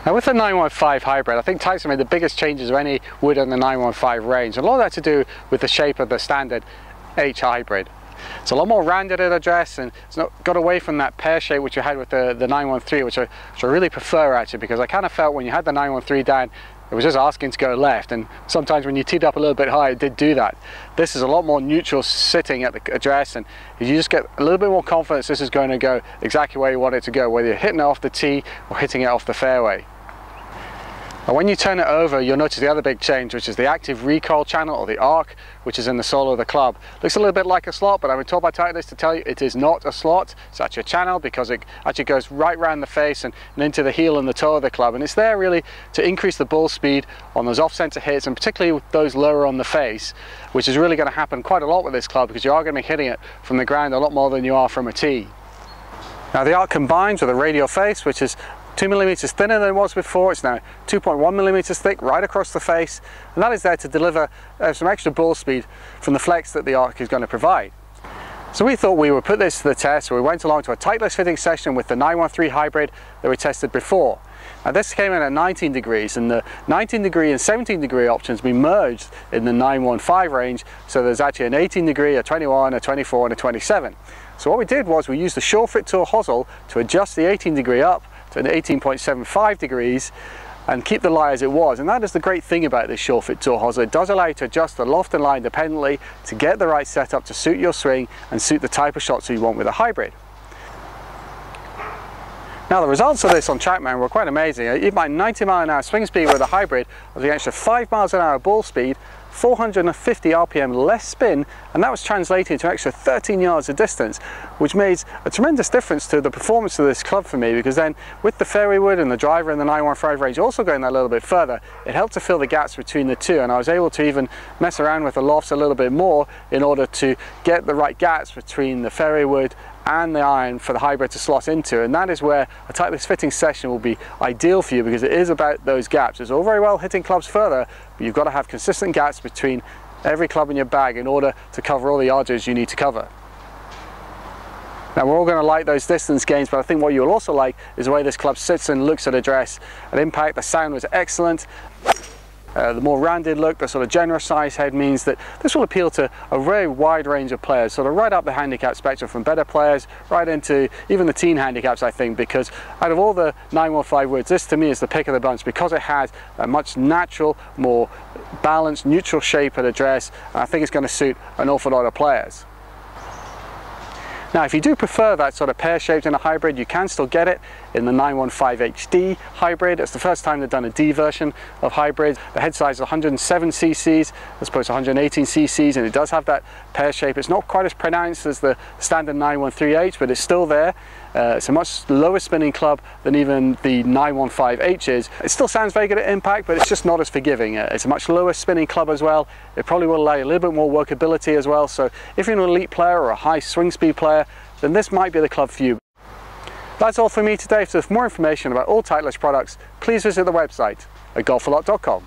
Now with the 915 hybrid, I think Titleist made the biggest changes of any wood in the 915 range. A lot of that to do with the shape of the standard H hybrid. It's a lot more rounded at address, and it's not got away from that pear shape which you had with the 913, which I really prefer actually, because I kind of felt when you had the 913 down, it was just asking to go left, and sometimes when you teed up a little bit high, it did do that. This is a lot more neutral sitting at the address, and you just get a little bit more confidence this is going to go exactly where you want it to go, whether you're hitting it off the tee or hitting it off the fairway. And when you turn it over, you'll notice the other big change, which is the active recoil channel, or the arc, which is in the sole of the club. Looks a little bit like a slot, but I've been told by Titleist to tell you it is not a slot. It's actually a channel, because it actually goes right around the face and into the heel and the toe of the club. And it's there really to increase the ball speed on those off-center hits, and particularly with those lower on the face, which is really going to happen quite a lot with this club, because you are going to be hitting it from the ground a lot more than you are from a tee. Now the arc combines with a radial face, which is 2 millimeters thinner than it was before. It's now 2.1 millimeters thick right across the face, and that is there to deliver some extra ball speed from the flex that the arc is going to provide. So we thought we would put this to the test, so we went along to a Titleist fitting session with the 913 hybrid that we tested before. Now this came in at 19 degrees, and the 19 degree and 17 degree options we merged in the 915 range, so there's actually an 18 degree, a 21, a 24 and a 27. So what we did was we used the Sure Fit Tour hosel to adjust the 18 degree up to an 18.75 degrees and keep the lie as it was. And that is the great thing about this Sure Fit Tour hosel. It does allow you to adjust the loft and lie independently to get the right setup to suit your swing and suit the type of shots you want with a hybrid. Now the results of this on TrackMan were quite amazing. Even my 90 mile an hour swing speed with a hybrid was the extra 5 miles an hour ball speed, 450 RPM less spin, and that was translating to an extra 13 yards of distance, which made a tremendous difference to the performance of this club for me, because then with the fairway wood and the driver in the 915 range also going that little bit further, it helped to fill the gaps between the two, and I was able to even mess around with the lofts a little bit more in order to get the right gaps between the fairway wood and the iron for the hybrid to slot into. And that is where a Titleist fitting session will be ideal for you, because it is about those gaps. It's all very well hitting clubs further, but you've got to have consistent gaps between every club in your bag in order to cover all the yardages you need to cover. Now we're all going to like those distance gains, but I think what you'll also like is the way this club sits and looks at address. At impact, the sound was excellent. The more rounded look, the sort of generous size head means that this will appeal to a very wide range of players, sort of right up the handicap spectrum, from better players right into even the teen handicaps, I think, because out of all the 915 woods, this to me is the pick of the bunch, because it has a much natural, more balanced, neutral shape at address, and I think it's going to suit an awful lot of players. Now if you do prefer that sort of pear-shaped in a hybrid, you can still get it in the 915 HD hybrid. It's the first time they've done a D version of hybrid. The head size is 107 cc's as opposed to 118 cc's, and it does have that pear shape. It's not quite as pronounced as the standard 913H, but it's still there. It's a much lower spinning club than even the 915H is. It still sounds very good at impact, but it's just not as forgiving. It's a much lower spinning club as well. It probably will allow you a little bit more workability as well. So if you're an elite player or a high swing speed player, then this might be the club for you. That's all for me today. So for more information about all Titleist products, please visit the website at golfalot.com.